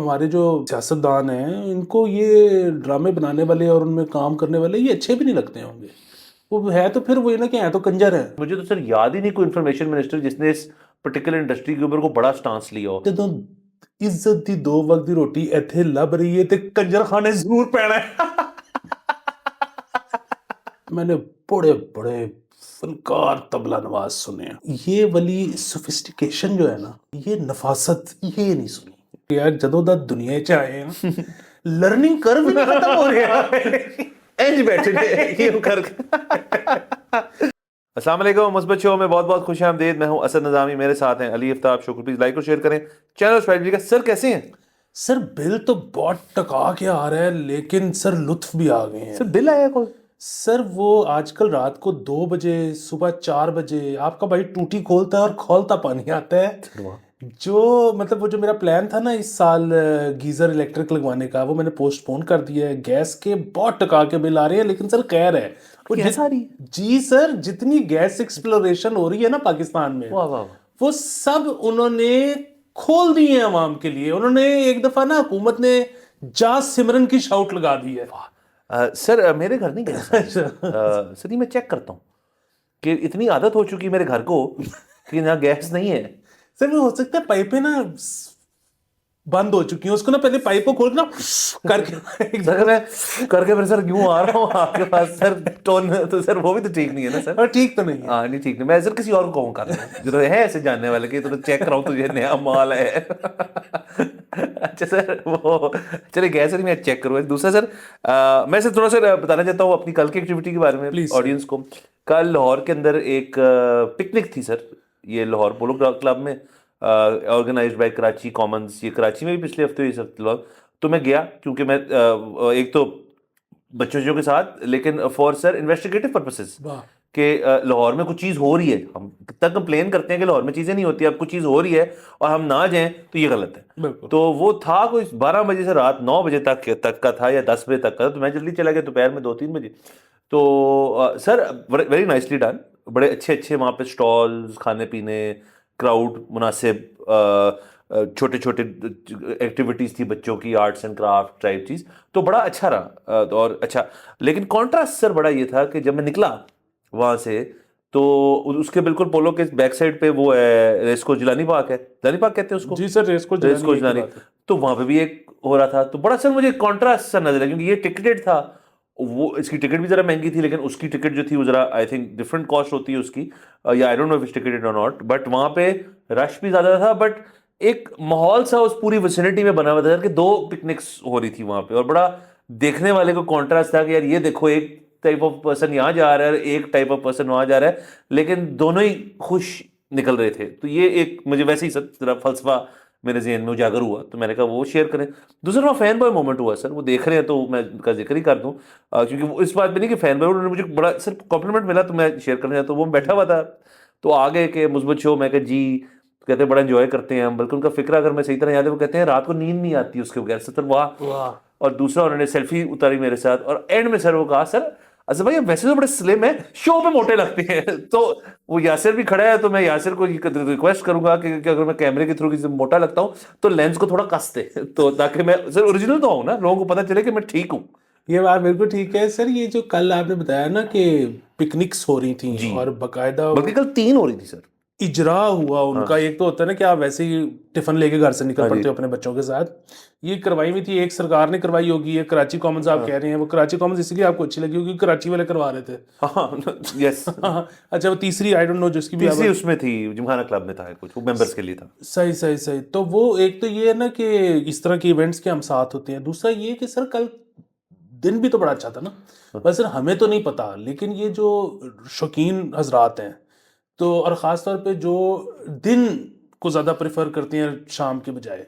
हमारे जो सियासतदान हैं इनको ये ड्रामे बनाने वाले और उनमें काम करने वाले ये अच्छे भी नहीं लगते होंगे। वो है तो फिर वही ना कि है तो कंजर है। मुझे तो सर याद ही नहीं कोई इन्फॉर्मेशन मिनिस्टर जिसने इस पर्टिकुलर इंडस्ट्री के ऊपर को बड़ा स्टांस लिया हो। ਜਦੋਂ ਇੱਜ਼ਤ ਦੀ 2 ਵਕਤ ਦੀ ਰੋਟੀ ਇੱਥੇ ਲੱਭ ਰਹੀ ਹੈ ਤੇ ਕੰਜਰਖਾਨੇ ਜ਼ਰੂਰ ਪੈਣਾ है। मैंने बड़े बड़े फनकार तबला नवाज सुने हैं, ये वाली सोफिस्टिकेशन जो है ना, ये नफासत ये नहीं सुनी यार। ਜਦੋਂ ਦਾ ਦੁਨੀਆ ਚ ਆਏ हैं लर्निंग कर्व ही नहीं खत्म हो रहा है। इंज बैठे थे ये कर अस्सलाम वालेकुम मुस्बत शो में बहुत बहुत खुश आमदीद। मैं हूं असद नज़ामी, मेरे साथ हैं अली आफ्ताब। शुक्र, प्लीज लाइक और शेयर करें चैनल सब्सक्राइब का। सर कैसे हैं? सर बिल तो बहुत टका के आ रहा है, लेकिन सर लुत्फ भी आ गए हैं। सर बिल आया कोई? सर वो आजकल रात को 2 बजे सुबह 4 बजे आपका भाई टूटी खोलता है और खोलता पानी आता है। जो मतलब वो जो मेरा प्लान था ना इस साल गीजर इलेक्ट्रिक लगवाने का, वो मैंने पोस्टपोन कर दिया है। गैस के बहुत टका के बिल आ रहे हैं, लेकिन सर खैर है वो गैस आ रही है? जी सर, जितनी गैस एक्सप्लोरेशन हो रही है ना पाकिस्तान में, वाह वाह, वो सब उन्होंने खोल दिए हैं अवाम के लिए। उन्होंने एक दफा ना हुकूमत ने जा सिमरन की शाउट लगा दी है। सर मेरे घर नहीं गैस सर ये मैं चेक करता हूँ कि इतनी आदत हो चुकी है मेरे घर को कि ना गैस नहीं है। सर वो हो सकता है पाइपें ना बंद हो चुकी हैं, उसको ना पहले पाइप को खोलना करके करके फिर सर क्यों आ रहा हूँ आपके पास सर टोन, तो सर वो भी तो ठीक नहीं है ना सर। और ठीक तो नहीं है। हाँ नहीं ठीक नहीं, मैं सर किसी और को कहूँ कर रहा हूँ जो तो है ऐसे जानने वाले कि तो चेक कराऊँ तुझे नया माल है। अच्छा सर वो चलिए गैस सर मैं चेक करूँ। दूसरा सर मैं सर थोड़ा सा बताना चाहता हूँ अपनी कल की एक्टिविटी के बारे में ऑडियंस को। कल लाहौर के अंदर एक पिकनिक थी सर, ये लाहौर पोलो क्लब में ऑर्गेनाइज्ड बाय कराची कॉमन्स। ये कराची में भी पिछले हफ्ते इस हफ्ते लोग, तो मैं गया क्योंकि मैं एक तो बच्चों के साथ, लेकिन फॉर सर इन्वेस्टिगेटिव पर्पसेस कि लाहौर में कुछ चीज़ हो रही है। हम कितना कंप्लेन करते हैं कि लाहौर में चीज़ें नहीं होती, अब कुछ चीज़ हो रही है और हम ना जाएं तो ये गलत है। तो वो था कोई 12 बजे से रात 9 बजे तक का था या 10 बजे तक का, तो मैं जल्दी चला गया दोपहर में 2-3 बजे। तो सर वेरी नाइसली डन, बड़े अच्छे अच्छे वहाँ पे स्टॉल्स, खाने पीने, क्राउड मुनासिब, छोटे छोटे एक्टिविटीज़ थी बच्चों की, आर्ट्स एंड क्राफ्ट टाइप चीज़, तो बड़ा अच्छा रहा। और अच्छा, लेकिन कॉन्ट्रास्ट सर बड़ा ये था कि जब मैं निकला वहाँ से तो उसके बिल्कुल पोलो के बैक साइड पे वो है रेस्को जिलानी पार्क है, जिलानी पार्क कहते हैं उसको जी सर, रेस्को जिलानी, तो वहाँ पे भी एक हो रहा था। तो बड़ा सर मुझे कॉन्ट्रास्ट सा नजर है क्योंकि ये टिकटेड था, वो इसकी टिकट भी जरा महंगी थी, लेकिन उसकी टिकट जो थी वो जरा आई थिंक डिफरेंट कॉस्ट होती है उसकी, या I don't know if it's ticketed और नॉट, बट वहाँ पे रश भी ज्यादा था। बट एक माहौल सा उस पूरी विसिनिटी में बना हुआ था कि 2 पिकनिक्स हो रही थी वहाँ पे, और बड़ा देखने वाले को कॉन्ट्रास्ट था कि यार ये देखो एक टाइप ऑफ पर्सन यहाँ जा रहा है, एक टाइप ऑफ पर्सन वहाँ जा रहा है, लेकिन दोनों ही खुश निकल रहे थे। तो ये एक मुझे वैसे ही सर जरा फलसफा मेरे जहन में उजागर हुआ, तो मैंने कहा वो शेयर करें। दूसरा वहाँ फैन बॉय मोमेंट हुआ सर, वो देख रहे हैं तो मैं उनका जिक्र ही कर दूं, क्योंकि वो इस बात में नहीं कि फैन बॉय, उन्होंने मुझे बड़ा सर कॉम्प्लीमेंट मिला तो मैं शेयर करना चाहता हूँ। वो बैठा हुआ था तो आगे के मुस्बत शो, मैं कहा जी, तो कहते हैं बड़ा एंजॉय करते हैं हम, बल्कि उनका फिक्र अगर मैं सही तरह याद है वो कहते हैं रात को नींद नहीं आती उसके बगैर सर। वाह। और दूसरा उन्होंने सेल्फी उतारी मेरे साथ, और एंड में सर वो कहा सर अच्छा भाई वैसे तो बड़े स्लिम है, शो पे मोटे लगते हैं। तो वो यासिर भी खड़ा है, तो मैं यासिर को रिक्वेस्ट करूंगा कि अगर मैं कैमरे के थ्रू किसी मोटा लगता हूँ तो लेंस को थोड़ा कस दे, तो ताकि मैं सर ओरिजिनल तो हूँ ना, लोगों को पता चले कि मैं ठीक हूँ। ये बात बिल्कुल ठीक है सर। ये जो कल आपने बताया ना कि पिकनिक्स हो रही थी जी, और बकायदा बल्कि कल 3 हो रही थी सर, इजरा हुआ उनका। एक तो होता है ना कि आप वैसे ही टिफिन लेके घर से निकल पड़ते हो अपने बच्चों के साथ, ये करवाई हुई थी, एक सरकार ने करवाई होगी, एक कराची कॉमन्स आप कह रहे हैं। वो कराची कॉमन्स इसलिए आपको अच्छी लगी होगी, कराची वाले करवा रहे थे। यस। अच्छा, वो तीसरी आई डोंट नो जिसकी भी तीसरी उसमें थी, जिमखाना क्लब में था कुछ, वो मेंबर्स के लिए था। सही सही सही। तो वो एक तो ये है ना कि इस तरह के इवेंट्स के हम साथ होते हैं। दूसरा ये कि सर कल दिन भी तो बड़ा अच्छा था ना, बस सर हमें तो नहीं पता, लेकिन ये जो शौकीन हजरात हैं तो, और ख़ास तौर पे जो दिन को ज़्यादा प्रेफर करते हैं शाम के बजाय,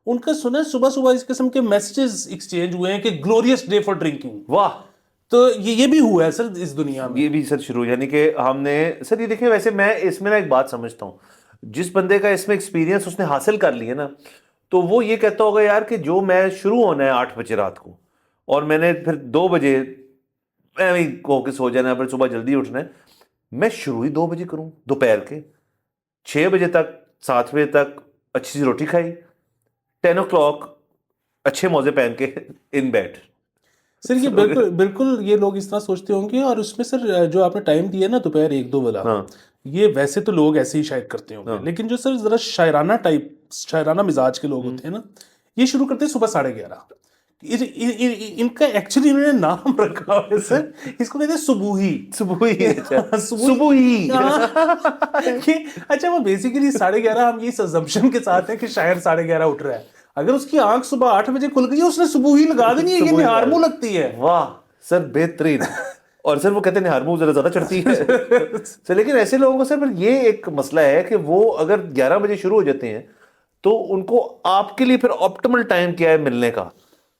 उनका सुना है सुबह सुबह इस किस्म के मैसेजेस एक्सचेंज हुए हैं कि ग्लोरियस डे फॉर ड्रिंकिंग। वाह। तो ये भी हुआ है सर इस दुनिया में, ये भी सर शुरू, यानी कि हमने सर ये देखिए, वैसे मैं इसमें ना एक बात समझता हूँ, जिस बंदे का इसमें एक्सपीरियंस उसने हासिल कर लिया ना, तो वो ये कहता होगा यार कि जो मैं शुरू होना है 8 बजे रात को, और मैंने फिर 2 बजे को के सो जाना है, फिर सुबह जल्दी उठना है, मैं शुरू ही 2 बजे करूँ, दोपहर के 6 बजे तक 7 बजे तक अच्छी सी रोटी खाई, 10 o'clock अच्छे मौजे पहन के इन बेड। सर ये बिल्कुल बिल्कुल ये लोग इस तरह सोचते होंगे। और उसमें सर जो आपने टाइम दिया ना दोपहर 1-2 वाला, हाँ ये वैसे तो लोग ऐसे ही शायद करते होंगे, हाँ लेकिन जो सर जरा शायराना मिजाज के लोग होते हैं ना, ये शुरू करते हैं सुबह 11:30। इनका एक्चुअली इन्होंने नाम रखा हुआ है सर, इसको कहते हैं सुबूही। सुबह ही, अच्छा सुबूही। सुबह ही। हाँ, अच्छा वो बेसिकली 11:30 हम ये अजम्पशन के साथ है कि शायर 11:30 उठ रहा है। अगर उसकी आंख सुबह 8 बजे खुल गई है, उसने सुबह ही लगा देनी है, ये सुबह ही निहार लगा मुंह लगती है। वाह सर बेहतरीन। और सर वो कहते हैं हारमोन जरा ज्यादा चढ़ती है सर। लेकिन ऐसे लोगों को सर फिर ये एक मसला है कि वो अगर 11 बजे शुरू हो जाते हैं तो उनको आपके लिए फिर ऑप्टिमल टाइम क्या है मिलने का।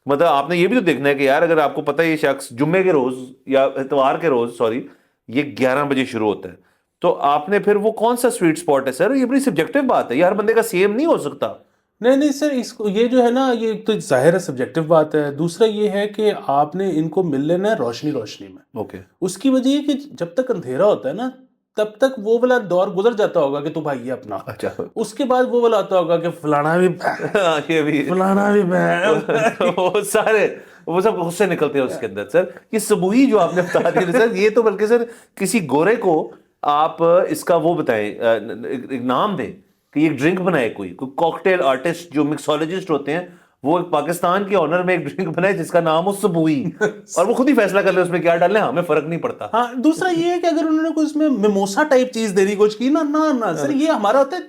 मतलब आपने ये भी तो देखना है कि यार अगर आपको पता है ये शख्स जुम्मे के रोज या इतवार के रोज सॉरी ये 11 बजे शुरू होता है, तो आपने फिर वो कौन सा स्वीट स्पॉट है सर। ये बड़ी सब्जेक्टिव बात है, ये हर बंदे का सेम नहीं हो सकता। नहीं नहीं सर, इसको ये जो है ना, ये एक तो जाहिर है सब्जेक्टिव बात है। दूसरा ये है कि आपने इनको मिल लेना है रोशनी रोशनी में। ओके उसकी वजह ये कि जब तक अंधेरा होता है ना, तब तक वो वाला दौर गुजर जाता होगा कि तू भाई है अपना। अच्छा उसके बाद वो वाला आता होगा कि फलाना भी हाँ, ये भी फलाना भी वो सारे वो सब गुस्से निकलते हैं उसके अंदर सर। ये सबूही जो आपने बता दिया सर, ये तो बल्कि सर किसी गोरे को आप इसका वो बताएं, एक नाम दें कि एक ड्रिंक बनाए, कोई कॉकटेल आर्टिस्ट जो मिक्सोलॉजिस्ट होते हैं, वो एक पाकिस्तान के ऑनर में एक ड्रिंक बनाए जिसका नाम हो सबूही, और वो खुद ही फैसला कर ले उसमें क्या डालना है, हमें फर्क नहीं पड़ता। हाँ, दूसरा ये है कि अगर उन्होंने कोई उसमें मिमोसा टाइप चीज देने की कोशिश की ना, ना ना सर, ये हमारा होता है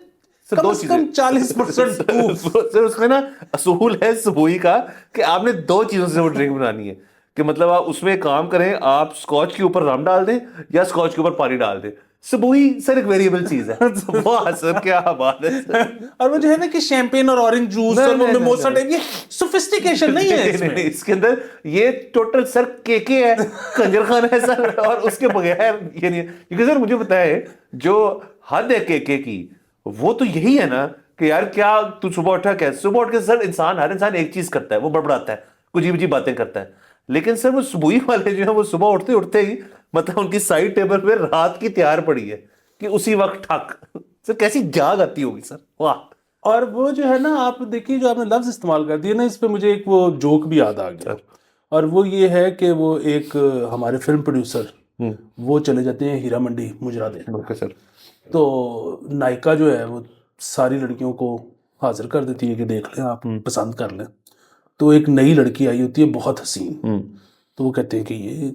सर कम दो से कम 40% चीजें सर उसमें ना असूल है सबूही का कि आपने दो चीजों से वो ड्रिंक बनानी है कि मतलब आप उसमें काम करें, आप स्कॉच के ऊपर रम डाल दें या स्कॉच के ऊपर पानी डाल दें। सबूही सर एक वेरिएबल चीज है। वाह सर क्या बात है सर। और वो जो है ना कि शैंपेन और ऑरेंज जूस और वो मिमोसा टाइप, ये सोफिस्टिकेशन नहीं है नहीं, इसमें। नहीं, इसके अंदर ये टोटल सर केके है, कंजर खाना है सर, और उसके बगैर ये नहीं है। क्योंकि सर मुझे पता है जो हद है केके की, वो तो यही है ना कि यार क्या तू सुबह उठा, क्या सुबह उठ के सर इंसान हर इंसान एक चीज करता है, वो बड़बड़ाता है, कुछ अजीब अजीब बातें करता है। लेकिन सर वो सुबह वाले जो है वो सुबह उठते उठते ही मतलब उनकी साइड टेबल पे रात की तैयार पड़ी है कि उसी वक्त ठक। सर कैसी जाग आती होगी सर, वाह। और वो जो है ना, आप देखिए जो आपने लफ्ज इस्तेमाल कर दिए ना, इस पे मुझे एक वो जोक भी याद आ गया। और वो ये है कि वो एक हमारे फिल्म प्रोड्यूसर, वो चले जाते हैं हीरा मंडी मुजरा देने। Okay sir. तो नायिका जो है वो सारी लड़कियों को हाजिर कर देती है कि देख लें आप, पसंद कर लें। तो एक नई लड़की आई होती है बहुत हसीन, तो वो कहते हैं कि ये,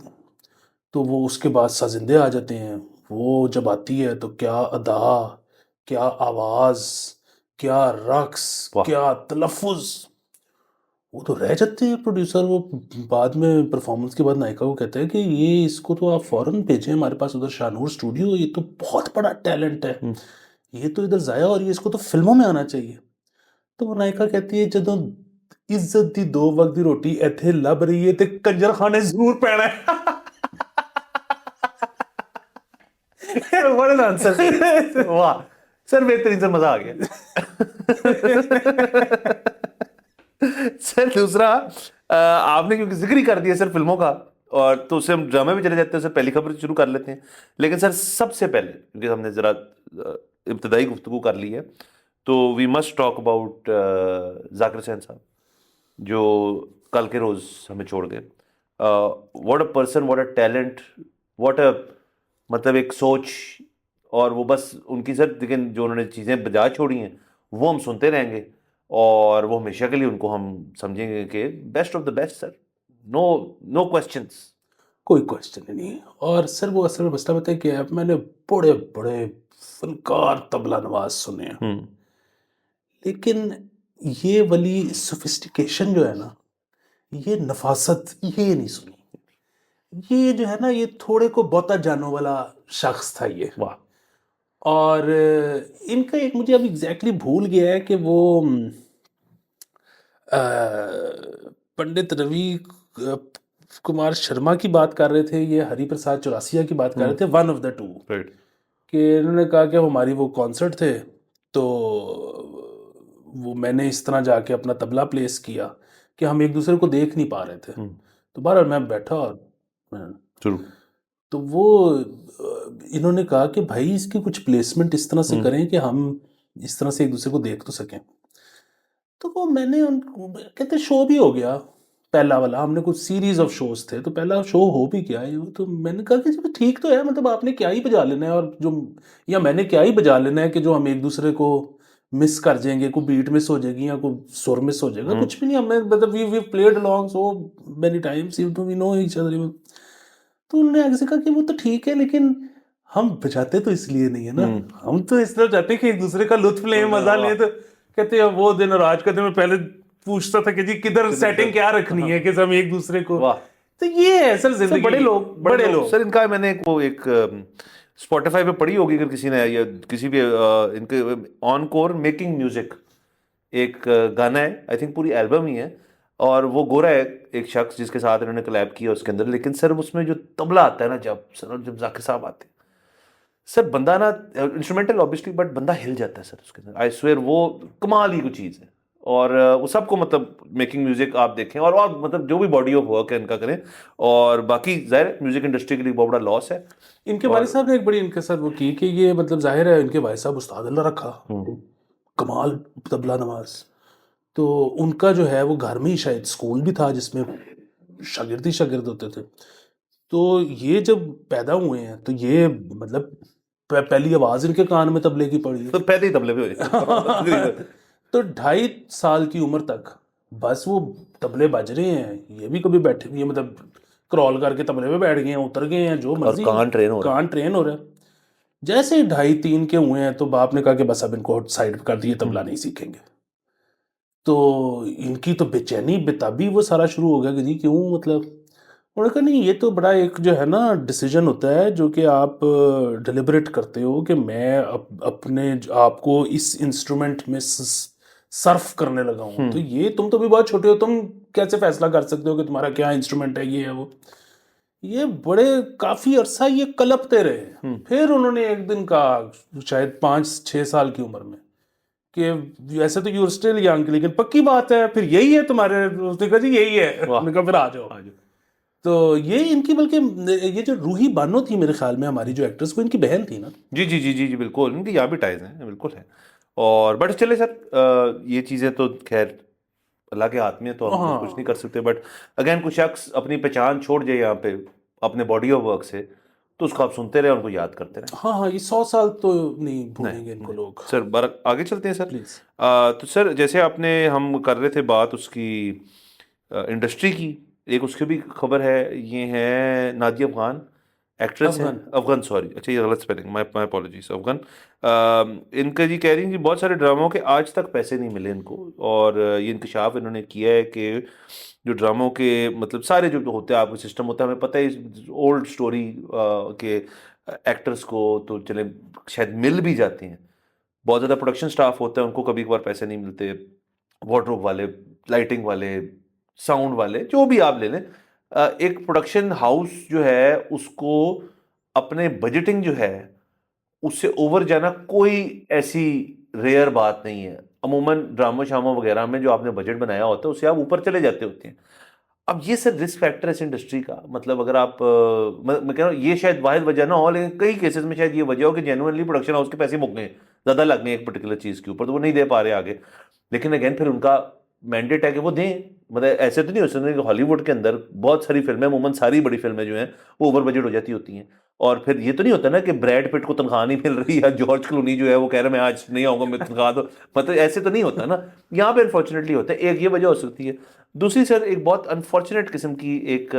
तो वो उसके बाद साजिंदे आ जाते हैं। वो जब आती है तो क्या अदा, क्या आवाज, क्या रक्स, वाह। क्या तलफ़ुज़। वो तो रह जाते हैं प्रोड्यूसर। वो बाद में परफॉर्मेंस के बाद नायिका को कहता है कि ये इसको तो आप फौरन भेजें हमारे पास, उधर शाहनूर स्टूडियो, ये तो बहुत बड़ा टैलेंट है, ये तो इधर जाया और ये इसको तो फिल्मों में आना चाहिए। तो वो नायिका कहती है जदों इज्जत दी 2 वक्त दी रोटी इत्थे लभ रही है ते कंजर खाने जरूर पैना है। What an answer. वाह सर बेहतरीन सर, मजा आ गया। सर दूसरा आपने क्योंकि जिक्र ही कर दिया सर फिल्मों का, और तो उससे हम ड्रामे में चले जाते हैं सर, पहली खबर शुरू कर लेते हैं। लेकिन सर सबसे पहले क्योंकि हमने जरा इब्तदाई गुफ्तगू कर ली है, तो we must talk about Zakir Hussain sahab जो कल के रोज हमें छोड़ गए। What a person, what a talent, what a मतलब एक सोच। और वो बस उनकी सर, लेकिन जो उन्होंने चीज़ें बजा छोड़ी हैं वो हम सुनते रहेंगे, और वो हमेशा के लिए उनको हम समझेंगे कि best of the best sir. No no questions. कोई क्वेश्चन ही नहीं। और सर वो असल में मसला बताया क्या है, मैंने बड़े बड़े फनकार तबला नवाज सुने हैं, लेकिन ये वाली सोफिस्टिकेशन जो है ना, ये नफासत, ये नहीं सुनी। ये जो है ना, ये थोड़े को बहुता जानने वाला शख्स था ये। वाह। और इनका एक मुझे अब एग्जैक्टली भूल गया है कि वो पंडित रवि अ, कुमार शर्मा की बात कर रहे थे, ये हरिप्रसाद चौरासिया की बात कर रहे थे, one of the two. Right. कि इन्होंने कहा कि हमारी वो कॉन्सर्ट थे, तो वो मैंने इस तरह जाके अपना तबला प्लेस किया कि हम एक दूसरे को देख नहीं पा रहे थे। तो बहरहाल मैं बैठा और शुरू। तो वो इन्होंने कहा कि भाई इसकी कुछ प्लेसमेंट इस तरह से करें कि हम इस तरह से एक दूसरे को देख तो सकें। तो वो मैंने उनको कहते शो भी हो गया पहला वाला, हमने कुछ सीरीज ऑफ शोज थे तो पहला शो हो भी गया ये, तो मैंने कहा कि जब ठीक तो है, मतलब आपने क्या ही बजा लेना है, और जो या मैंने क्या ही बजा लेना है कि जो हम एक दूसरे को मिस कर जाएंगे, कोई बीट मिस हो जाएगी या कोई सुर मिस हो जाएगा, कुछ भी नहीं, हमने मतलब we played along so many times, you we know each other. तो उन्होंने आगे से कहा कि वो तो ठीक है, लेकिन हम बजाते तो इसलिए नहीं है ना, हम तो इस तरह चाहते हैं कि एक दूसरे का लुत्फ लें, मजा लें। तो कहते हैं वो दिन और आज का दिन, मैं पहले पूछता था कि जी किधर सेटिंग क्या रखनी है कि हम एक दूसरे को, तो ये है सर जिंदगी। बड़े लोग सर, इनका मैंने एक स्पॉटिफाई पे पढ़ी होगी अगर किसी ने, या किसी भी इनके ऑनकोर मेकिंग म्यूजिक एक गाना है, आई थिंक पूरी एल्बम ही है, और वो गोरा है एक शख्स जिसके साथ इन्होंने कोलैब किया उसके अंदर, लेकिन सर उसमें जो तबला आता है ना, जब जाकिर साहब आते हैं सर, बंदा ना इंस्ट्रूमेंटल ऑब्वियसली, बट बंदा हिल जाता है सर उसके अंदर, आई स्वेयर वो कमाल ही कुछ चीज़ है। और वो सबको मतलब मेकिंग म्यूजिक आप देखें, और मतलब जो भी बॉडी ऑफ वर्क है इनका करें, और बाकी जाहिर है म्यूजिक इंडस्ट्री के लिए बहुत बड़ा लॉस है। इनके वालिद साहब ने एक बड़ी इनके साथ वो की कि ये मतलब जाहिर है इनके भाई साहब उस्ताद अल्लाह रखा, कमाल तबला नवाज, तो उनका जो है वो घर में ही शायद स्कूल भी था जिसमें शागिर्द होते थे। तो ये जब पैदा हुए हैं तो ये मतलब पहली आवाज इनके कान में तबले की पड़ी है। तो पैदे ही तबले पे तो 2.5 साल की उम्र तक बस वो तबले बज रहे हैं, ये भी कभी बैठे, ये मतलब क्रॉल करके तबले पे बैठ गए हैं, उतर गए हैं, जो मर्जी, कान ट्रेन हो रहा है। जैसे ही 2.5-3 के हुए हैं तो बाप ने कहा कि बस अब इनको साइड कर दिए, तबला नहीं सीखेंगे। तो इनकी तो बेचैनी बेताबी वो सारा शुरू हो गया कि जी क्यों, मतलब उन्होंने कहा नहीं, ये तो बड़ा एक जो है ना डिसीजन होता है जो कि आप डिलिबरेट करते हो कि मैं अपने आपको इस इंस्ट्रूमेंट में सर्फ करने लगा हूँ। तो ये तुम तो भी बहुत छोटे हो, तुम कैसे फैसला कर सकते हो कि तुम्हारा क्या इंस्ट्रूमेंट है, ये है वो। ये बड़े काफी अरसा ये कलपते रहे। फिर उन्होंने एक दिन कहा शायद 5-6 साल की उम्र में कि वैसे तो यूर स्टिल यंग, लेकिन पक्की बात है फिर यही है तुम्हारे, उसने कहा जी यही है, मैंने कहा फिर आ जाओ। तो ये इनकी, बल्कि ये जो रूही बानो थी मेरे ख्याल में हमारी जो एक्ट्रेस, को इनकी बहन थी ना। जी जी जी जी जी बिल्कुल, इनकी यहाँ भी टाइज हैं, बिल्कुल है। और बट चले सर, ये चीज़ें तो खैर अल्लाह के हाथ में है, तो हम कुछ नहीं कर सकते, बट अगेन कुछ शख्स अपनी पहचान छोड़ जाए यहाँ पे अपने बॉडी ऑफ वर्क से, तो उसको आप सुनते रहे, उनको याद करते रहे। हाँ हाँ, ये 100 साल तो नहीं भूलेंगे इनको लोग। सर आगे चलते हैं सर। प्लीज। तो सर जैसे आपने, हम कर रहे थे बात उसकी इंडस्ट्री की, एक उसकी भी खबर है, ये है नादिया अफगान, एक्ट्रेस है, अफगान सॉरी, अच्छा ये गलत स्पेलिंग, माय अपॉलॉजीज, अफगान। इनका जी कह रही हैं कि बहुत सारे ड्रामों के आज तक पैसे नहीं मिले इनको, और ये इंकशाफ इन्होंने किया है कि जो ड्रामों के मतलब सारे जो होते हैं आपको सिस्टम होता है, हमें पता है ओल्ड स्टोरी के एक्टर्स को तो चले शायद मिल भी जाते हैं, बहुत ज़्यादा प्रोडक्शन स्टाफ होता है, उनको कभी कभार पैसे नहीं मिलते, वार्डरोब वाले, लाइटिंग वाले, साउंड वाले, जो भी आप ले लें, एक प्रोडक्शन हाउस जो है उसको अपने बजटिंग जो है उससे ओवर जाना कोई ऐसी रेयर बात नहीं है। अमूमन ड्रामा शामा वगैरह में जो आपने बजट बनाया होता है उससे आप ऊपर चले जाते होते हैं। अब ये सर रिस्क फैक्टर है इस इंडस्ट्री का, मतलब अगर आप मैं कह रहा हूँ ये शायद वाहिद वजह ना हो, लेकिन कई केसेस में शायद ये वजह हो कि जेन्युइनली प्रोडक्शन हाउस के पैसे मुक गए, ज़्यादा लग गए एक पर्टिकुलर चीज़ के ऊपर, तो वो नहीं दे पा रहे आगे। लेकिन अगेन फिर उनका मैंडेट है कि वो दें, मतलब ऐसे तो नहीं हो सकता कि हॉलीवुड के अंदर बहुत सारी फिल्में, अमूमन सारी बड़ी फिल्में जो हैं वो ओवर बजट हो जाती होती हैं, और फिर ये तो नहीं होता ना कि ब्रैड पिट को तनख्वाह नहीं मिल रही, या जॉर्ज क्लूनी जो है वो कह रहा है मैं आज नहीं आऊँगा, मैं तनख्वाह दो, मतलब ऐसे तो नहीं होता ना, यहाँ पे अनफॉर्चुनेटली होता है। एक ये वजह हो सकती है। दूसरी सर एक बहुत अनफॉर्चुनेट किस्म की एक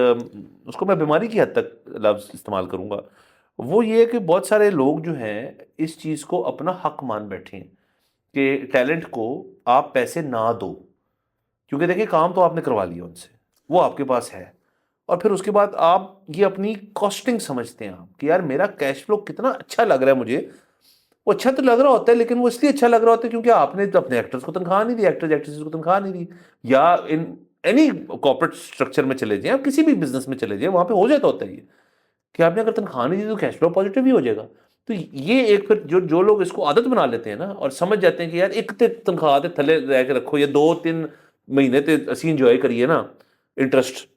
उसको मैं बीमारी की हद तक लफ्ज़ इस्तेमाल करूँगा, वो ये है कि बहुत सारे लोग जो हैं इस चीज़ को अपना हक मान बैठे हैं कि टैलेंट को आप पैसे ना दो, क्योंकि देखिए काम तो आपने करवा लिया उनसे, वो आपके पास है, और फिर उसके बाद आप ये अपनी कॉस्टिंग समझते हैं आप कि यार मेरा कैश फ्लो कितना अच्छा लग रहा है मुझे, वो अच्छा तो लग रहा होता है, लेकिन वो इसलिए अच्छा लग रहा होता है क्योंकि आपने तो अपने एक्टर्स को तनख्वाह नहीं दी, एक्टर्स एक्ट्रेसेस को तनख्वाह नहीं दी, या इन एनी कॉर्पोरेट स्ट्रक्चर में चले जाएं, आप किसी भी बिजनेस में चले जाएं, वहाँ पे हो जाता होता है ये कि आपने अगर तनख्वाह नहीं दी तो कैश फ्लो पॉजिटिव ही हो जाएगा। तो ये एक फिर जो लोग इसको आदत बना लेते हैं ना, और समझ जाते हैं कि यार एक तनख्वाह दे थले रह के रखो, या 2-3 महीने ते असी इंजॉय करिए ना इंटरेस्ट,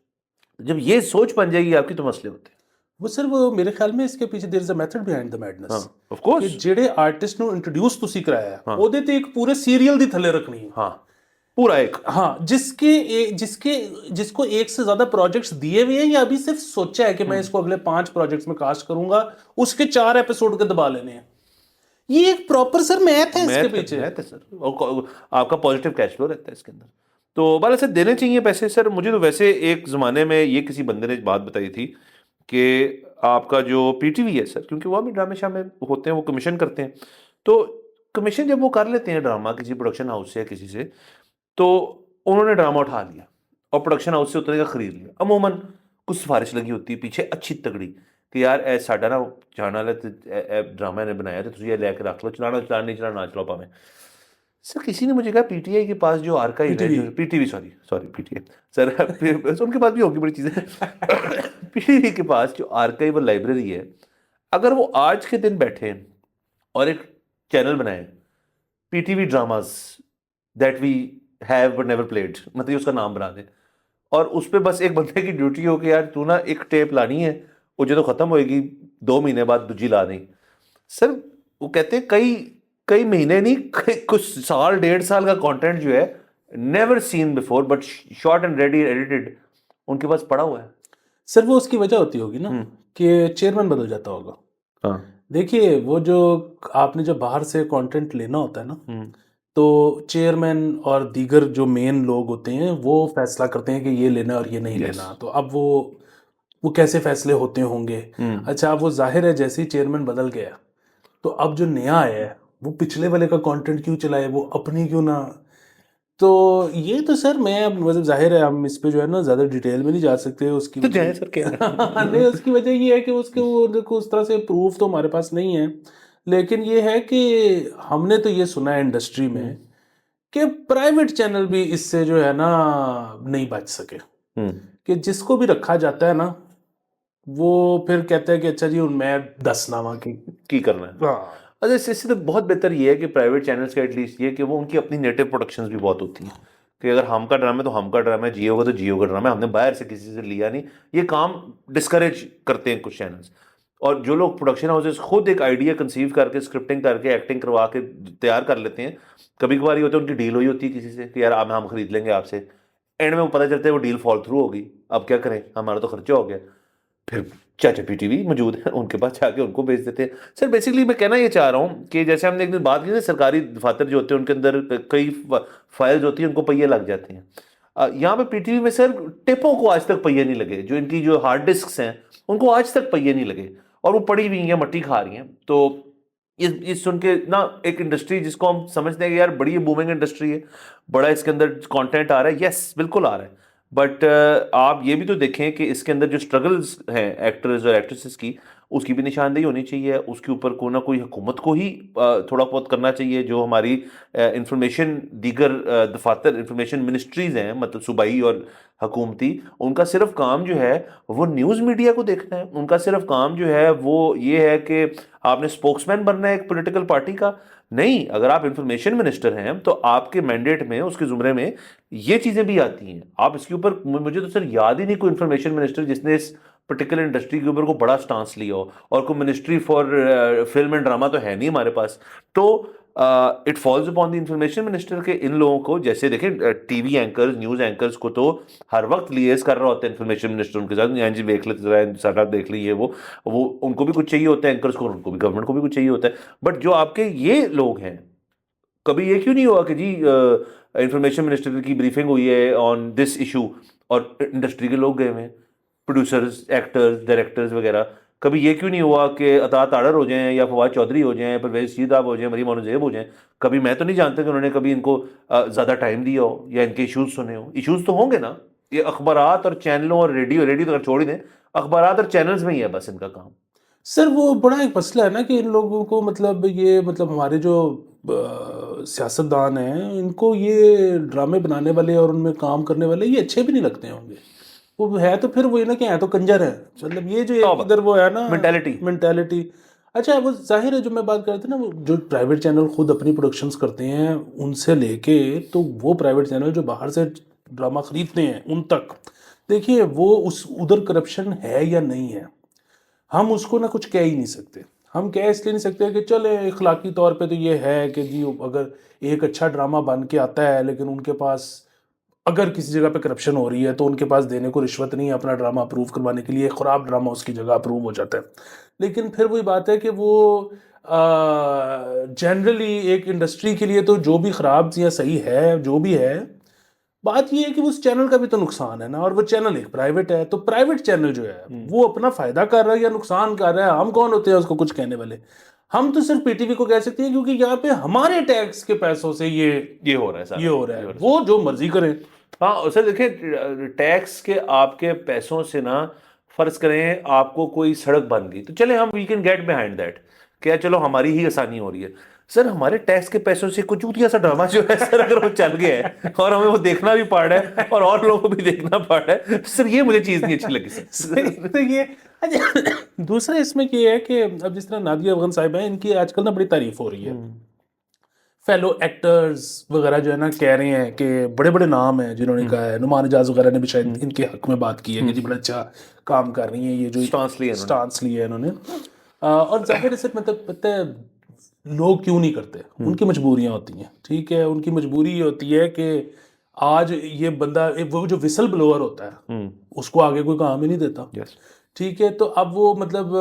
जब ये सोच बन जाएगी आपकी तो मसले होते हैं। वो सर वो मेरे ख्याल में इसके पीछे there is a method behind the madness. Of course कि ਜਿਹੜੇ ਆਰਟਿਸਟ ਨੂੰ ਇੰਟਰੋਡਿਊਸ ਤੁਸੀਂ ਕਰਾਇਆ ਉਹਦੇ ਤੇ ਇੱਕ ਪੂਰੇ ਸੀਰੀਅਲ ਦੀ ਥੱਲੇ ਰੱਖਣੀ ਹੈ। हाँ पूरा एक। हाँ, जिसको एक से ज्यादा प्रोजेक्ट्स दिए हुए हैं या अभी सिर्फ सोचा है कि मैं इसको अगले 5 प्रोजेक्ट्स में कास्ट करूंगा, उसके 4 एपिसोड के दबा लेने हैं। ये एक प्रॉपर सर मैथ है इसके पीछे। मैथ है सर, और आपका पॉजिटिव कैश फ्लो रहता है इसके अंदर। तो बाला सर देने चाहिए पैसे सर। मुझे तो वैसे एक ज़माने में ये किसी बंदे ने बात बताई थी कि आपका जो पीटीवी है सर, क्योंकि वो भी ड्रामे शामे होते हैं, वो कमीशन करते हैं, तो कमीशन जब वो कर लेते हैं ड्रामा किसी प्रोडक्शन हाउस से या किसी से, तो उन्होंने ड्रामा उठा लिया और प्रोडक्शन हाउस से उतने का खरीद लिया। अमूमन कुछ सिफारिश लगी होती है पीछे अच्छी तगड़ी कि यार ए साडा ना जाने वाला ड्रामा ने बनाया तो तुझे ये लेके रख लो, चलाना चलाना नहीं चलाना ना चलाओ पावे। सर किसी ने मुझे कहा पीटीआई के पास जो आर्काइव है, जो PTV, sorry sorry PTI sir, उनके पास भी होगी बड़ी चीज़ें। पीटीवी के पास जो आर्काइव और लाइब्रेरी है, अगर वो आज के दिन बैठे और एक चैनल बनाए, PTV dramas that we have but never played, मतलब उसका नाम बना दे, और उस पर बस एक बंदे की ड्यूटी हो कि यार तू ना एक टेप लानी है, वो जो तो खत्म होएगी 2 महीने बाद दूजी ला दी। सर वो कहते हैं कई कई महीने नहीं, कुछ साल 1.5 साल का कंटेंट जो है never seen before but short and ready edited उनके पास पड़ा हुआ है। सर वो उसकी वजह होती होगी ना कि चेयरमैन बदल जाता होगा। हाँ, देखिए वो जो आपने जब बाहर से कंटेंट लेना होता है ना, तो चेयरमैन और दीगर जो मेन लोग होते हैं वो फैसला करते हैं कि ये लेना और ये नहीं लेना। तो अब वो कैसे फैसले होते होंगे। अच्छा, अब वो जाहिर है जैसे ही चेयरमैन बदल गया तो अब जो नया आया है वो पिछले वाले का कंटेंट क्यों चलाए, वो अपनी क्यों ना। तो ये तो सर मैं अब मतलब जाहिर है हम इस पे जो है ना ज़्यादा डिटेल में नहीं जा सकते उसकी तो जाए सर क्या नहीं, उसकी वजह ये है कि उसके वो देखो उस तरह से प्रूफ तो हमारे पास नहीं है, लेकिन ये है कि हमने तो ये सुना है इंडस्ट्री में कि प्राइवेट चैनल भी इससे जो है ना नहीं बच सके, कि जिसको भी रखा जाता है ना वो फिर कहता है कि अच्छा जी मैं 10 नामा की करना है। हाँ। अच्छा, इससे तो बहुत बेहतर ये है कि प्राइवेट चैनल्स का एटलीस्ट ये कि वो उनकी अपनी नेटिव प्रोडक्शंस भी बहुत होती हैं, कि अगर हम का ड्रामा है तो हम का ड्रामा है, जियो का तो जियो का ड्रामा है, हमने बाहर से किसी से लिया नहीं। ये काम डिस्करेज करते हैं कुछ चैनल्स। और जो लोग प्रोडक्शन हाउसेस खुद एक आइडिया कंसीव करके स्क्रिप्टिंग करके एक्टिंग करवा के तैयार कर लेते हैं, कभी कभार ये होता है उनकी डील हुई होती है किसी से कि यार आप हम खरीद लेंगे आपसे, एंड में वो पता चलता है वो डील फॉल थ्रू होगी, अब क्या करें हमारा तो खर्चा हो गया, फिर चाचा पीटीवी मौजूद है उनके पास जाके उनको बेच देते हैं। सर बेसिकली मैं कहना ये चाह रहा हूँ कि जैसे हमने एक दिन बात की ना, सरकारी दफातर जो होते हैं उनके अंदर कई फाइल्स होती हैं, उनको पहिए लग जाते हैं। यहाँ पे पीटीवी में सर टेपों को आज तक पहिए नहीं लगे, जो इनकी जो हार्ड डिस्क हैं उनको आज तक पहिए नहीं लगे, और वो पड़ी हुई हैं, मट्टी खा रही हैं। तो ये सुन के ना एक इंडस्ट्री जिसको हम समझते हैं कि यार बड़ी बूमिंग इंडस्ट्री है, बड़ा इसके अंदर कंटेंट आ रहा है, यस बिल्कुल आ रहा है, बट आप ये भी तो देखें कि इसके अंदर जो स्ट्रगल्स हैं एक्टर्स और एक्ट्रेसेस की, उसकी भी निशानदेही होनी चाहिए, उसके ऊपर कोई ना कोई हुकूमत को ही थोड़ा बहुत करना चाहिए। जो हमारी इंफॉर्मेशन दीगर दफातर इंफॉर्मेशन मिनिस्ट्रीज़ हैं, मतलब सूबाई और हकूमती, उनका सिर्फ काम जो है वो न्यूज़ मीडिया को देखना है, उनका सिर्फ काम जो है वो ये है कि आपने स्पोक्समैन बनना है एक पॉलिटिकल पार्टी का। नहीं, अगर आप इंफॉर्मेशन मिनिस्टर हैं तो आपके मैंडेट में, उसके जुमरे में ये चीज़ें भी आती हैं। आप इसके ऊपर, मुझे तो सर याद ही नहीं कोई इंफॉर्मेशन मिनिस्टर जिसने इस पर्टिकुलर इंडस्ट्री के ऊपर को बड़ा स्टांस लिया हो, और कोई ministry for film and drama तो है नहीं हमारे पास। तो it falls upon the information minister के इन लोगों को, जैसे देखें टीवी एंकर्स, न्यूज़ एंकर्स को तो हर वक्त लिएज कर रहा होता है इंफॉर्मेशन मिनिस्टर उनके साथ, यहाँ जी देख लेते सारा देख लीजिए, वो उनको भी कुछ चाहिए होता है एंकर्स को, उनको भी गवर्नमेंट को भी कुछ चाहिए होता है। बट जो आपके ये लोग हैं, कभी ये क्यों नहीं हुआ कि जी इंफॉर्मेशन मिनिस्टर की ब्रीफिंग हुई है ऑन दिस इशू और इंडस्ट्री के लोग गए हुए हैं, प्रोड्यूसर्स, एक्टर्स, डायरेक्टर्स वगैरह, कभी ये क्यों नहीं हुआ कि अता ताड़र हो जाएं या फवाद चौधरी हो जाएं, परवेज सीदाब हो जाएं, मरीम औरंगजेब हो जाएं? कभी मैं तो नहीं जानता कि उन्होंने कभी इनको ज़्यादा टाइम दिया हो या इनके इशूज़ सुने हो। इशूज़ तो होंगे ना, ये अखबारात और चैनलों और रेडियो तो अगर छोड़ ही दें, अखबारात और चैनल्स में ही है बस इनका काम। सर वो बड़ा एक मसला है ना कि इन लोगों को मतलब ये मतलब हमारे जो सियासतदान हैं इनको ये ड्रामे बनाने वाले और उनमें काम करने वाले ये अच्छे भी नहीं लगते होंगे। वो है तो फिर वही ना कि है तो कंजर है, मतलब ये जो एक इधर वो है ना मेंटालिटी। अच्छा, वो जाहिर है जो मैं बात करते ना, वो जो प्राइवेट चैनल खुद अपनी प्रोडक्शंस करते हैं उनसे लेके तो वो प्राइवेट चैनल जो बाहर से ड्रामा खरीदते हैं उन तक, देखिए वो उस उधर करप्शन है या नहीं है हम उसको ना कुछ कह ही नहीं सकते। हम कह इसलिए नहीं सकते कि चले इखलाकी तौर पे तो ये है कि जी अगर एक अच्छा ड्रामा बन के आता है लेकिन उनके पास अगर किसी जगह पे करप्शन हो रही है तो उनके पास देने को रिश्वत नहीं है अपना ड्रामा अप्रूव करवाने के लिए, ख़राब ड्रामा उसकी जगह अप्रूव हो जाता है। लेकिन फिर वही बात है कि वो जनरली एक इंडस्ट्री के लिए तो जो भी ख़राब या सही है जो भी है, बात ये है कि उस चैनल का भी तो नुकसान है ना, और वो चैनल एक प्राइवेट है, तो प्राइवेट चैनल जो है वो अपना फायदा कर रहा है या नुकसान कर रहा है, हम कौन होते हैं उसको कुछ कहने वाले। हम तो सिर्फ पीटीवी को कह सकते हैं क्योंकि यहाँ पे हमारे टैक्स के पैसों से ये हो रहा है सारा, ये हो रहा है, वो जो मर्जी करें। हाँ सर देखिए, टैक्स के आपके पैसों से ना, फर्ज करें आपको कोई सड़क बन गई तो चले हम we can get behind that, क्या चलो हमारी ही आसानी हो रही है। सर हमारे टैक्स के पैसों से कुछ चूतिया सा ड्रामा जो है सर, अगर वो चल गया है और हमें वो देखना भी पड़ रहा है और लोगों को भी देखना पड़ रहा है, सर ये मुझे चीज नहीं अच्छी लगी सर। तो ये दूसरा इसमें ये है कि अब जिस तरह नादिया अफगान साहिबा है, इनकी आजकल ना बड़ी तारीफ हो रही है, फेलो एक्टर्स वगैरह जो है ना कह रहे हैं कि बड़े बड़े नाम हैं जिन्होंने कहा है, नुमान इजाज वगैरह ने भी शायद इनके हक में बात की है कि जी बड़ा अच्छा काम कर रही हैं, ये जो स्टांस लिया है इन्होंने। और जाहिर से मतलब पता है लोग क्यों नहीं करते, उनकी मजबूरियां होती हैं, ठीक है, उनकी मजबूरी ये होती है कि आज ये बंदा वो जो विसल ब्लोअर होता है उसको आगे कोई काम ही नहीं देता, ठीक है। तो अब वो मतलब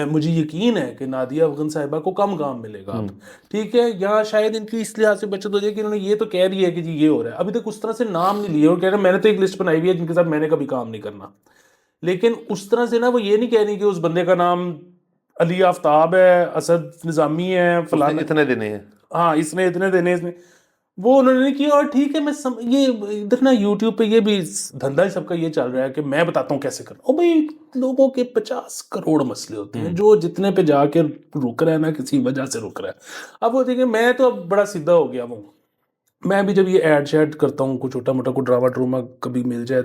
मुझे यकीन है कि नादिया अफगान साहिबा को कम काम मिलेगा अब, ठीक है। यहाँ शायद इनकी इस लिहाज से बचत हो जाए कि इन्होंने ये तो कह रही है कि जी ये हो रहा है, अभी तक उस तरह से नाम नहीं लिए और कह रहे हैं मैंने तो एक लिस्ट बनाई हुई है जिनके साथ मैंने कभी काम नहीं करना, लेकिन उस तरह से ना वो ये नहीं कह रही कि उस बंदे का नाम अली आफ्ताब है, असद निज़ामी है, फलाना इतने देने हैं, हाँ इसने इतने देने, इसने वो उन्होंने नहीं किया। और ठीक है मैं ये इधर ना यूट्यूब पे ये भी धंधा ही सबका ये चल रहा है कि मैं बताता हूँ कैसे करना। ओ भाई लोगों के 50 करोड़ मसले होते हैं जो जितने पे जाके रुक रहा है ना किसी वजह से रुक रहा है। अब वो देखिए मैं तो अब बड़ा सीधा हो गया हूँ, मैं भी जब ये ऐड शैड करता हूँ कुछ छोटा मोटा कोई ड्रामा ड्रूमा कभी मिल जाए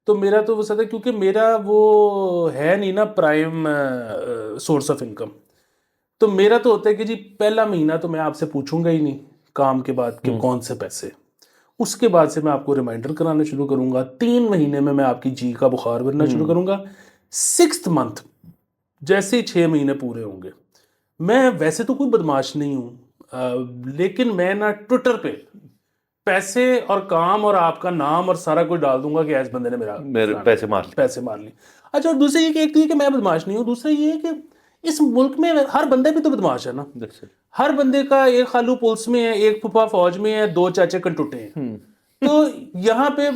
तो मेरा तो वो सदा, क्योंकि मेरा वो है नहीं ना प्राइम सोर्स ऑफ इनकम, तो मेरा तो होता है कि जी पहला महीना तो मैं आपसे पूछूंगा ही नहीं काम के बाद कि कौन से पैसे, उसके बाद से मैं आपको रिमाइंडर कराना शुरू करूंगा, 3 महीने में मैं आपकी जी का बुखार बनना शुरू करूंगा, 6th मंथ जैसे ही 6 महीने पूरे होंगे, मैं वैसे तो कोई बदमाश नहीं हूँ लेकिन मैं ना ट्विटर पे पैसे और काम और आपका नाम और सारा कुछ डाल दूंगा कि ऐसे बंदे ने मेरे पैसे मार लिए। अच्छा और दूसरी ये कि एक तो ये कि मैं बदमाश नहीं हूँ, दूसरा ये है कि इस मुल्क में हर बंदे भी तो बदमाश है ना, हर बंदे का एक खालू पुलिस में है, एक फुफा फौज में है, 2 चाचे कंटुटे हैं। तो यहाँ पे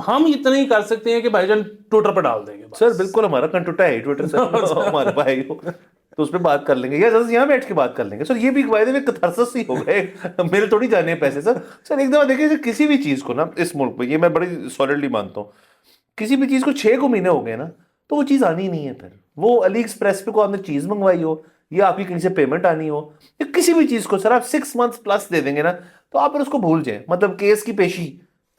हम इतना ही कर सकते हैं कि भाईजान ट्विटर पर डाल देंगे सर, बिल्कुल हमारा कंटुटा है ट्विटर से हमारे भाई हो तो उस पर बात कर लेंगे या यहाँ बैठ के बात कर लेंगे सर। ये भी वायदे में कथारसिस ही हो गए, मेरे थोड़ी जाने हैं पैसे सर। सर एक दफा देखिए किसी भी चीज को ना इस मुल्क में, ये मैं बड़ी सॉलिडली मानता हूँ, किसी भी चीज को 6 महीने हो गए ना तो वो चीज आनी ही नहीं है। फिर वो अली एक्सप्रेस पे को आपने चीज मंगवाई हो या आपकी कहीं से पेमेंट आनी हो या किसी भी चीज को सर आप 6 मंथ्स प्लस दे देंगे ना तो आप फिर उसको भूल जाए। मतलब केस की पेशी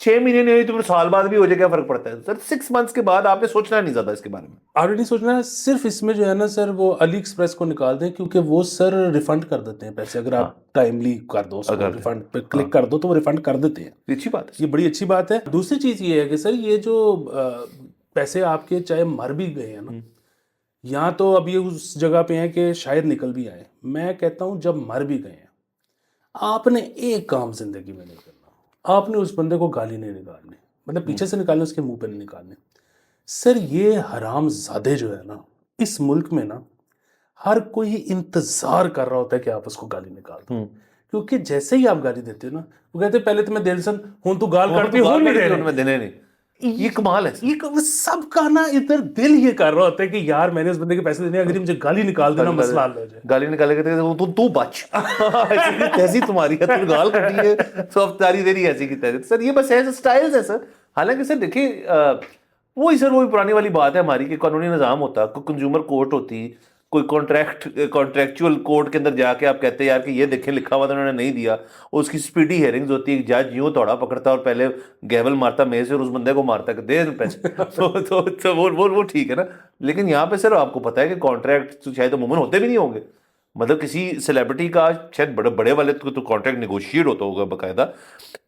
6 महीने नहीं हुई तो फिर साल बाद भी हो जाए, क्या फर्क पड़ता है सर। 6 मंथ्स के बाद आपने सोचना नहीं ज्यादा इसके बारे में, आपने नहीं सोचना है। सिर्फ इसमें जो है ना सर वो अली एक्सप्रेस को निकाल दें क्योंकि वो सर रिफंड कर देते हैं पैसे, अगर आप टाइमली कर दो उसको, रिफंड पे क्लिक कर दो तो वो रिफंड कर देते हैं। अच्छी बात है, ये बड़ी अच्छी बात है। दूसरी चीज ये है कि सर ये जो पैसे आपके चाहे मर भी गए हैं ना, यहाँ तो अब ये उस जगह पे हैं कि शायद निकल भी आए, मैं कहता हूँ जब मर भी गए हैं आपने एक काम जिंदगी में नहीं करना, आपने उस बंदे को गाली नहीं निकालनी, मतलब पीछे से निकालने, उसके मुंह पे नहीं निकालने। सर ये हराम ज़ादे जो है ना इस मुल्क में ना हर कोई इंतजार कर रहा होता है कि आप उसको गाली निकाल दो, क्योंकि जैसे ही आप गाली देते हो ना वो कहते हैं पहले तो मैं दिल सन हूं तू गाल करती हूं मैं देने नहीं। ये कमाल है, ये सबका ना इधर दिल ये कर रहा होता है कि यार मैंने उस बंदे के पैसे देने, अगर मुझे गाली निकाल देना मसला हल हो जाए। गाली निकालेगा तो तू बच ऐसी तुम्हारी है, तू गाल कटी है तो अब तारी देरी ऐसी की तैसी। सर ये बस है स्टाइल्स है सर। हालांकि सर देखिए वही सर वही पुरानी वाली बात है हमारी कि कानूनी निज़ाम होता, कोई कंज्यूमर कोर्ट होती, कोई कॉन्ट्रैक्चुअल कोर्ट के अंदर जाके आप कहते हैं यार कि ये देखें लिखा हुआ था उन्होंने नहीं दिया, उसकी स्पीडी हेयरिंग्स होती है, जज यूं थोड़ा पकड़ता और पहले गैवल मारता मेज से और उस बंदे को मारता कि दे पैसे तो वो ठीक है ना। लेकिन यहाँ पे सर आपको पता है कि कॉन्ट्रैक्ट शायद अमूमन होते भी नहीं होंगे, मतलब किसी सेलिब्रिटी का शायद बड़े बड़े वाले तो कॉन्ट्रैक्ट नेगोशिएट होता होगा बाकायदा,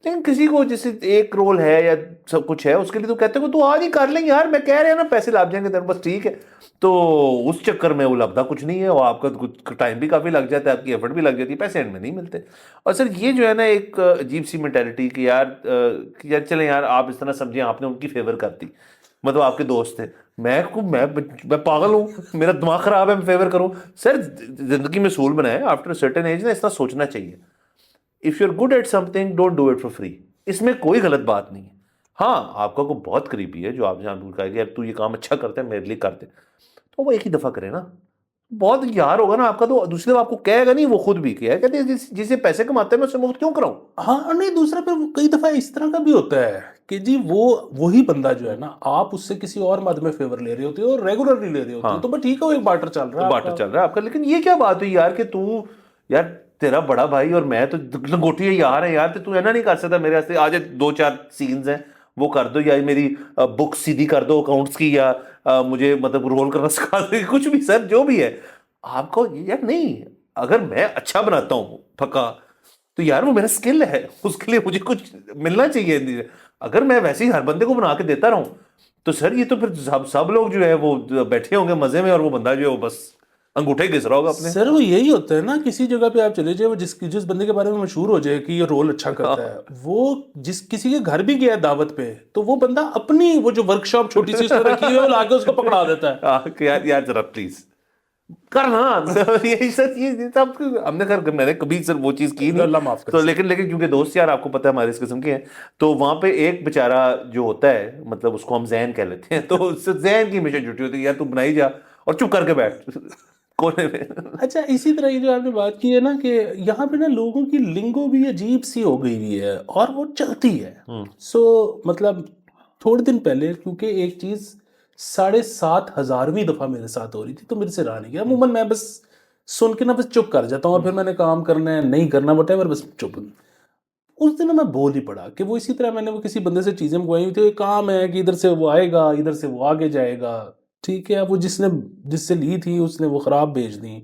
लेकिन किसी को जैसे एक रोल है या सब कुछ है उसके लिए तो कहते हो तू आज ही कर लेंगे यार, मैं कह रहे हैं ना पैसे लाग जाएंगे तेरे, बस ठीक है। तो उस चक्कर में वो लगता कुछ नहीं है, और आपका कुछ टाइम भी काफी लग जाता है, आपकी एफर्ट भी लग जाती है, पैसे एंड में नहीं मिलते। और सर ये जो है ना एक अजीब सी मेंटेलिटी कि यार चलें यार, आप इस तरह समझिए आपने उनकी फेवर कर दी, मतलब आपके दोस्त थे, मैं पागल हूँ, मेरा दिमाग खराब है, मैं फेवर करूँ? सर जिंदगी में सूल बनाए आफ्टर सर्टेन एज ना इस तरह सोचना चाहिए। If you are good at something don't do it for free, इसमें कोई गलत बात नहीं है। हाँ, आपका कोई बहुत करीबी है जो आपने आपको कहा कि यार तू ये काम अच्छा करता है मेरे लिए कर दे, तो वो एक ही दफा करे ना। बहुत यार होगा ना आपका तो दूसरी दफा आपको कहेगा नहीं, वो खुद भी किया है, कहते हैं जिसे पैसे कमाते हैं मैं उससे मुफ्त क्यों कराऊं। हाँ नहीं, दूसरा फिर कई दफा इस तरह का भी होता है कि जी वो वही बंदा जो है ना, आप उससे किसी और मद में फेवर ले रहे होते हो और रेगुलरली ले रहे होते हो, हाँ, तो बस ठीक है, वो एक बार्टर चल रहा तो है बार्टर आपका। चल रहा है आपका, लेकिन ये क्या बात हुई यार कि तू, यार तेरा बड़ा भाई और मैं तो लंगोटी यार है यार, तो तू ऐसा नहीं कर सकता मेरे वास्ते, आज 2-4 सीन्स हैं वो कर दो, या मेरी बुक सीधी कर दो अकाउंट्स की, या मुझे मतलब रोल करना सिखा दो, कुछ भी सर जो भी है आपको। यार नहीं, अगर मैं अच्छा बनाता हूँ पक्का, तो यार वो मेरा स्किल है, उसके लिए मुझे कुछ मिलना चाहिए। अगर मैं वैसे ही हर बंदे को बना के देता रहूं, तो सर ये तो फिर सब लोग जो है वो बैठे होंगे मजे में, और वो बंदा जो है वो बस अंगूठे घिस रहा होगा अपने। सर वो यही होता है ना, किसी जगह पे आप चले जाए, वो जिस जिस बंदे के बारे में मशहूर हो जाए कि ये रोल अच्छा करता है, वो जिस किसी के घर भी गया है दावत पे, तो वो बंदा अपनी वो जो वर्कशॉप छोटी सी उसने रखी है वो लाके उसको पकड़ा देता है। कि यार यार जरा प्लीज करना। यही सर ये सब हमने कर, मैंने कभी सर वो चीज की नहीं, अल्लाह माफ करे तो सर। लेकिन लेकिन क्योंकि दोस्त यार आपको पता है हमारे इस किस्म के हैं, तो वहां पे एक बेचारा जो होता है, मतलब उसको हम जैन कह लेते हैं, तो उससे जैन की हमेशा छुट्टी होती है, यार तू बनाई जा और चुप करके बैठ कोने में। अच्छा, इसी तरह ये जो आपने बात की है ना कि यहाँ पे ना लोगों की लिंगो भी अजीब सी हो गई हुई है और वो चलती है। सो मतलब थोड़े दिन पहले, क्योंकि एक चीज़ 7,500वीं दफ़ा मेरे साथ हो रही थी, तो मेरे से रहा नहीं गया। अमूमन मैं बस सुन के ना बस चुप कर जाता हूँ, और फिर मैंने काम करना है नहीं करना वटेवर, बस चुप। उस दिन ना मैं बोल ही पड़ा कि वो इसी तरह मैंने वो किसी बंदे से चीज़ें मंगवाई हुई थी, एक काम है कि इधर से वो आएगा, इधर से वो आगे जाएगा, ठीक है। अब वो जिससे ली थी उसने वो ख़राब भेज दी।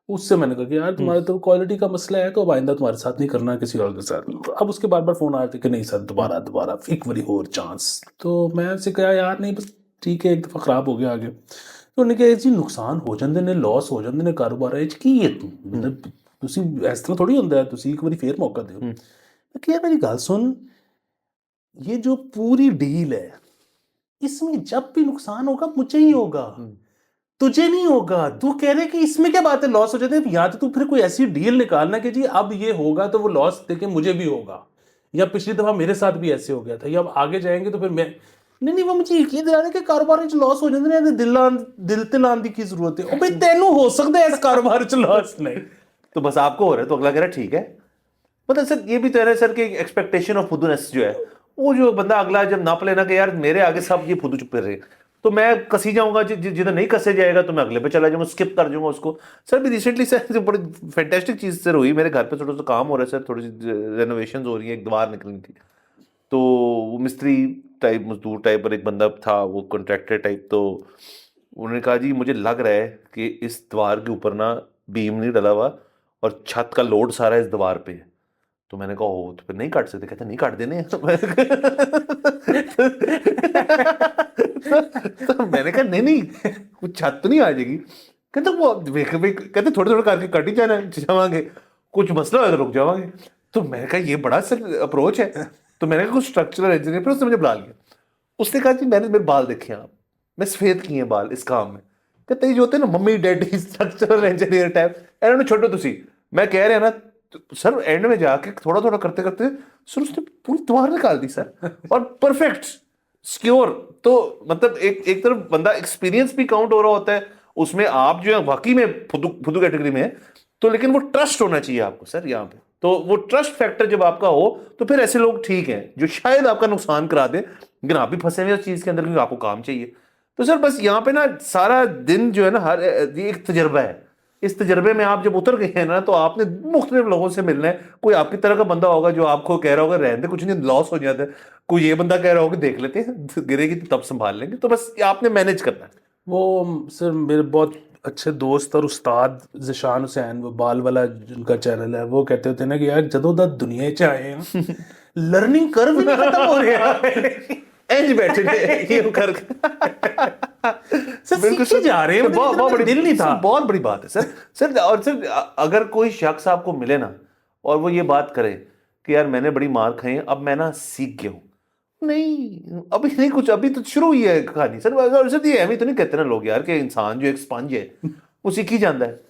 उससे मैंने कहा कि यार तुम्हारे तो क्वालिटी का मसला है, तो अब आइंदा तुम्हारे साथ नहीं करना, किसी और के साथ। तो अब उसके बार बार फोन आए थे कि नहीं सर, दोबारा दोबारा एक बारी और चांस। तो मैं उससे कहा यार नहीं, बस ठीक है, एक दफ़ा ख़राब हो गया आगे। तो उन्होंने कहा जी नुकसान हो जाते ने, लॉस हो जाते ने कारोबार है की है, मतलब तुसी इस तरह थोड़ी होंदा है, तुसी एक बारी फिर मौका दियो। मैं कहा यार मेरी गल सुन, ये जो पूरी डील है इसमें जब भी नुकसान होगा मुझे ही होगा, तुझे नहीं होगा। तू कह रहे कि इसमें क्या बात है, लॉस हो जाते हैं, या तो तू फिर कोई ऐसी डील निकालना कि जी अब ये होगा तो वो लॉस देके मुझे भी होगा, या पिछली दफा मेरे साथ भी ऐसे हो गया था, या अब आगे जाएंगे तो फिर मैं नहीं नहीं, वो मुझे यकीन दिलाने कि कारोबार च लॉस हो जाते हैं, दिल ते लाने की जरूरत है। ओ भाई तेनू हो सकता है इस कारोबार च लॉस नहीं। तो बस आपको हो रहा है तो अगला कह रहा है ठीक है। मतलब सर ये भी तो है ना सर कि एक्सपेक्टेशन ऑफ फुदूनेस जो है, वो जो बंदा अगला जब नाप लेना कि यार मेरे आगे सब ये फुदू चुप कर रहे हैं, तो मैं कसी जाऊंगा, जिधर नहीं कसे जाएगा तो मैं अगले पे चला जाऊंगा, स्किप कर जाऊंगा उसको। सर भी रिसेंटली सर जो बड़ी फैंटेस्टिक चीज सर हुई, मेरे घर पे थोड़ा सा काम हो रहा है सर, थोड़ी सी रेनोवेशन हो रही है, एक दीवार निकलनी थी, तो वो मिस्त्री टाइप मजदूर टाइप और एक बंदा था वो कॉन्ट्रैक्टर टाइप, तो उन्होंने कहा जी मुझे लग रहा है कि इस दीवार के ऊपर ना बीम नहीं डला हुआ और छत का लोड सारा इस दीवार पे है। तो मैंने कहा ओ तो फिर नहीं काट सकते, कहते नहीं काट देने हैं। तो मैंने कहा नहीं नहीं कुछ छत तो नहीं आ जाएगी, कहते वो कहते थोड़े थोड़े करके कट ही जाना जावांगे, कुछ मसला हो तो रुक जावांगे। तो मैंने कहा ये बड़ा सर अप्रोच है। तो मैंने कहा कुछ स्ट्रक्चरल इंजीनियर, फिर उसने मुझे बुला लिया, उसने कहा जी मैंने मेरे बाल देखे आप, मैं सफेद किए हैं बाल इस काम में, कहते ये जो होते हैं ना mummy daddy structural engineer type, इन्होंने छोड़ो तुसी, मैं कह रहा ना। तो सर एंड में जाके थोड़ा थोड़ा करते करते सर उसने पूरी दीवार निकाल दी सर, और परफेक्ट सिक्योर। तो मतलब एक तरफ बंदा एक्सपीरियंस भी काउंट हो रहा होता है उसमें, आप जो है वाकई में फुदू फुदू कैटेगरी में है, तो लेकिन वो ट्रस्ट होना चाहिए आपको सर यहाँ पे। तो वो ट्रस्ट फैक्टर जब आपका हो तो फिर ऐसे लोग ठीक हैं जो शायद आपका नुकसान करा दे, लेकिन आप भी फंसे हुए उस चीज के अंदर क्योंकि आपको काम चाहिए। तो सर बस यहाँ पे ना सारा दिन जो है ना, हर ये एक तजर्बा है, इस तजर्बे में आप जब उतर गए हैं ना, तो आपने मुख्तलिफ लोगों से मिलना है। कोई आपकी तरह का बंदा होगा जो आपको कह रहा होगा रहने दे कुछ नहीं लॉस हो जाता है, कोई ये बंदा कह रहा होगा देख लेते हैं गिरेगी तो तब संभाल लेंगे। तो बस आपने मैनेज करना है। वो सर मेरे बहुत अच्छे दोस्त और उस्ताद ज़िशान हुसैन, वो बाल वाला जिनका चैनल है, वो कहते होते हैं ना कि यार जदों दा दुनिया च आए हैं लर्निंग कर्व ही नहीं खत्म हो रहा इंज बैठे थे ये कर सर सीखे जा रहे हैं, बहुत बहुत बड़ी दिल नहीं था। बहुत बड़ी बात है सर। सर और सर अगर कोई शख्स आपको मिले ना और वो ये बात करे कि यार मैंने बड़ी मार खाई है, अब मैं ना सीख गया हूँ, नहीं अभी नहीं, कुछ अभी तो शुरू हुई है कहानी सर। सर ये हमें तो नहीं कहते ना लोग यार कि इंसान जो एक स्पंज है वो सीख ही जाता है।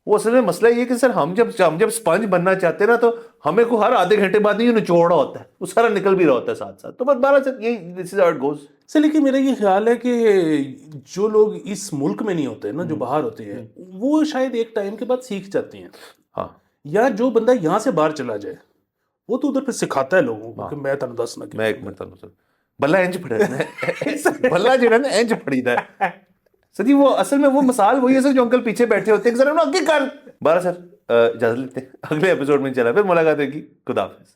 वो असल में मसला ये है कि सर हम जब स्पंज बनना चाहते हैं ना, तो हमें को हर आधे घंटे बाद नहीं निचोड़ा होता है, वो सारा निकल भी रहा होता है साथ साथ। तो बस 12 सर यही, this is how it goes. Sir लेकिन मेरा ये ख्याल है कि जो लोग इस मुल्क में नहीं होते ना, जो बाहर होते हैं, वो शायद एक टाइम के बाद सीख जाते हैं। हाँ या जो बंदा यहाँ से बाहर चला जाए वो तो उधर फिर सिखाता है लोगों को कि मैं तेन दसना मैं एक मिनट सर बल्ला इंज फड़े बल्ला जो है ना इंज फड़ीदा है सर जी। वो असल में वो मिसाल वही है सर, जो अंकल पीछे बैठे होते हैं, सर आगे कर 12 सर इजाजत लेते हैं, अगले एपिसोड में चला फिर मुलाकात होगी। खुदा हाफिज।